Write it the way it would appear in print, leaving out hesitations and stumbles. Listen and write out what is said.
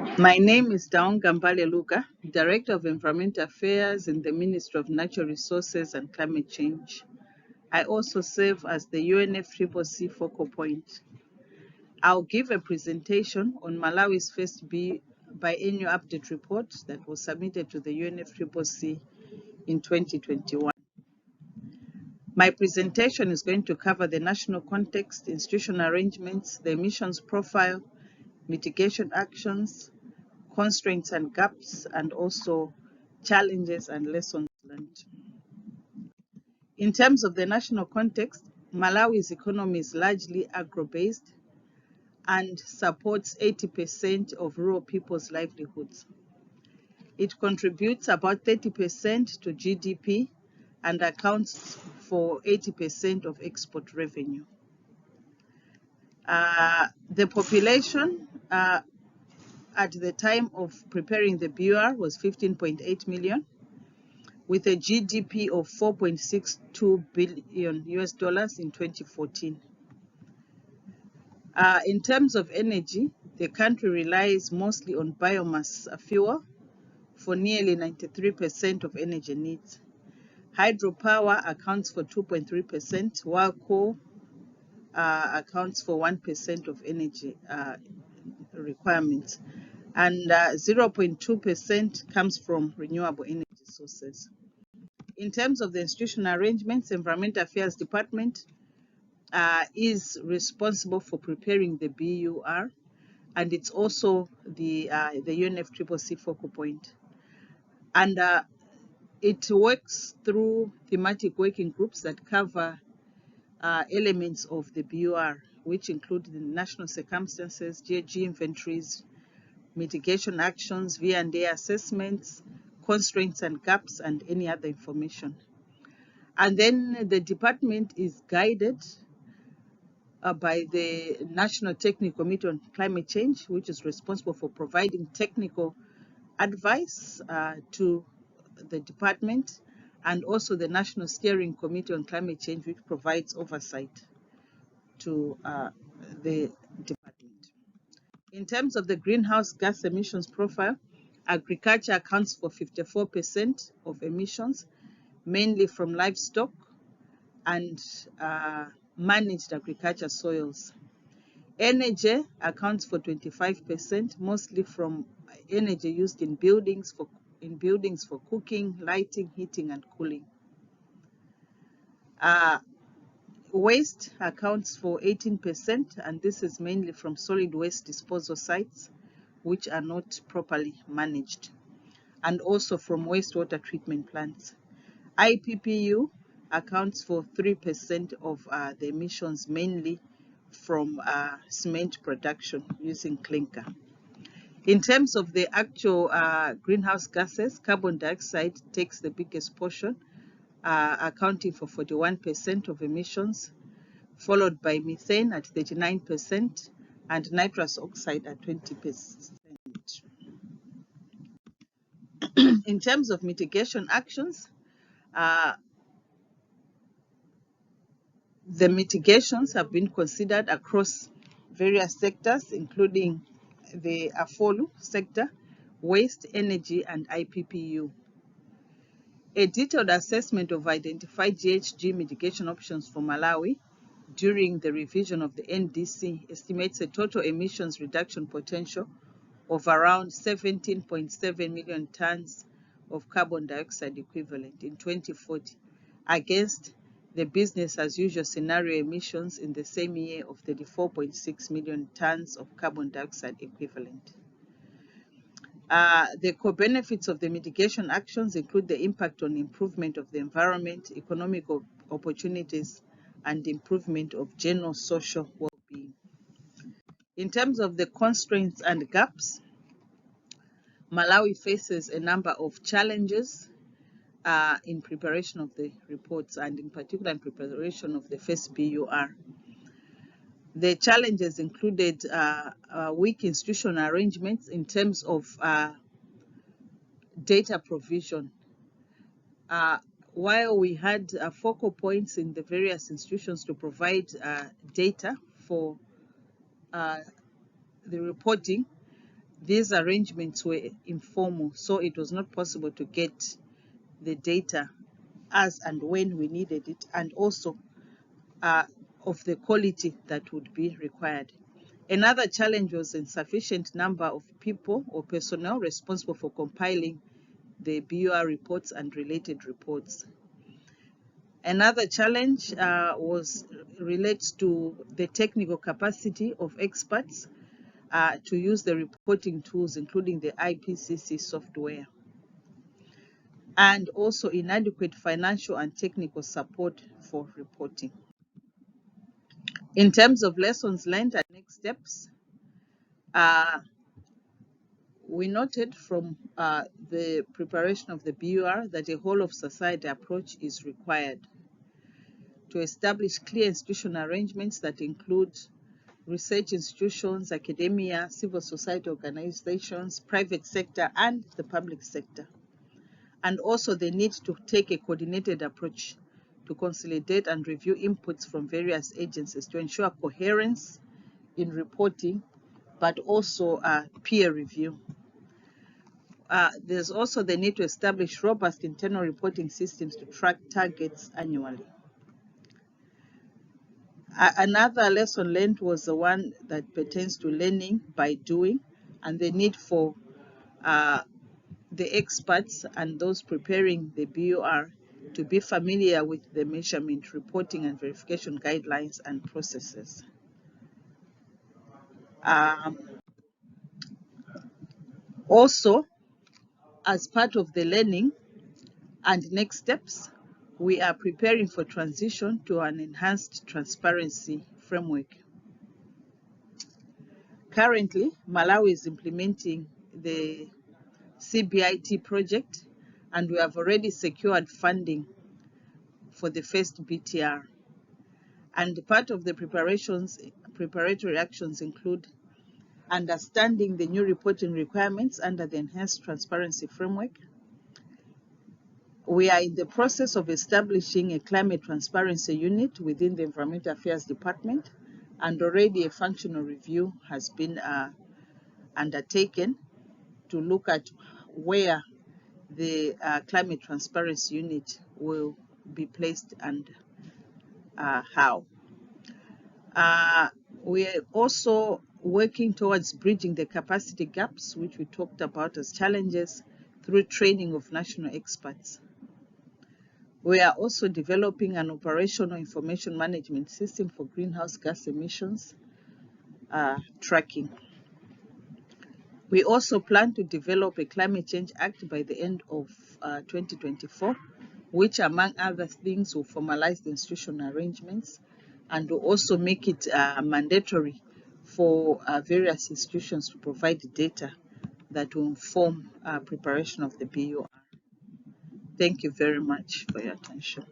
My name is Dawn Gambale Luka, Director of Environmental Affairs in the Ministry of Natural Resources and Climate Change. I also serve as the UNFCCC focal point. I'll give a presentation on Malawi's first biennial update report that was submitted to the UNFCCC in 2021. My presentation is going to cover the national context, institutional arrangements, the emissions profile, mitigation actions, constraints and gaps, and also challenges and lessons learned. In terms of the national context, Malawi's economy is largely agro-based and supports 80% of rural people's livelihoods. It contributes about 30% to GDP and accounts for 80% of export revenue. The population at the time of preparing the BUR was 15.8 million, with a GDP of $4.62 billion in 2014. In terms of energy, the country relies mostly on biomass fuel for nearly 93% of energy needs. Hydropower accounts for 2.3%, while coal accounts for 1% of energy requirements, and 0.2% comes from renewable energy sources. In terms of the institutional arrangements, the Environmental Affairs Department is responsible for preparing the BUR, and it's also the UNFCCC focal point. And it works through thematic working groups that cover elements of the BUR, which include the national circumstances, GHG inventories, mitigation actions, V&A assessments, constraints and gaps, and any other information. And then the department is guided by the National Technical Committee on Climate Change, which is responsible for providing technical advice to the department, and also the National Steering Committee on Climate Change, which provides oversight to the department. In terms of the greenhouse gas emissions profile, agriculture accounts for 54% of emissions, mainly from livestock and managed agriculture soils. Energy accounts for 25%, mostly from energy used in buildings for cooking, lighting, heating, and cooling. Waste accounts for 18%, and this is mainly from solid waste disposal sites, which are not properly managed, and also from wastewater treatment plants. IPPU accounts for 3% of the emissions, mainly from cement production using clinker. In terms of the actual greenhouse gases, carbon dioxide takes the biggest portion, accounting for 41% of emissions, followed by methane at 39% and nitrous oxide at 20%. In terms of mitigation actions, the mitigations have been considered across various sectors, including the AFOLU sector, waste, energy, and IPPU. A detailed assessment of identified GHG mitigation options for Malawi during the revision of the NDC estimates a total emissions reduction potential of around 17.7 million tons of carbon dioxide equivalent in 2040 against the business as usual scenario emissions in the same year of 34.6 million tons of carbon dioxide equivalent. The core benefits of the mitigation actions include the impact on improvement of the environment, economic opportunities, and improvement of general social well-being. In terms of the constraints and gaps, Malawi faces a number of challenges in preparation of the reports, and in particular in preparation of the first BUR. The challenges included weak institutional arrangements in terms of data provision. While we had focal points in the various institutions to provide data for the reporting, These arrangements were informal, so it was not possible to get the data as and when we needed it, and also of the quality that would be required. Another challenge was insufficient number of people or personnel responsible for compiling the BUR reports and related reports. Another challenge relates to the technical capacity of experts to use the reporting tools, including the IPCC software, and also inadequate financial and technical support for reporting. In terms of lessons learned and next steps, we noted from the preparation of the BUR that a whole of society approach is required to establish clear institutional arrangements that include research institutions, academia, civil society organizations, private sector, and the public sector. And also the need to take a coordinated approach to consolidate and review inputs from various agencies to ensure coherence in reporting, but also peer review. There's also the need to establish robust internal reporting systems to track targets annually. Another lesson learned was the one that pertains to learning by doing, and the need for the experts and those preparing the BUR to be familiar with the measurement, reporting, and verification guidelines and processes. Also, as part of the learning and next steps, we are preparing for transition to an enhanced transparency framework. Currently, Malawi is implementing the CBIT project, and we have already secured funding for the first BTR. And part of the preparatory actions include understanding the new reporting requirements under the enhanced transparency framework. We are in the process of establishing a climate transparency unit within the Environmental Affairs Department, and already a functional review has been undertaken to look at where the climate transparency unit will be placed and how. We are also working towards bridging the capacity gaps, which we talked about as challenges, through training of national experts. We are also developing an operational information management system for greenhouse gas emissions tracking. We also plan to develop a Climate Change Act by the end of 2024, which, among other things, will formalize the institutional arrangements and will also make it mandatory for various institutions to provide data that will inform preparation of the BUR. Thank you very much for your attention.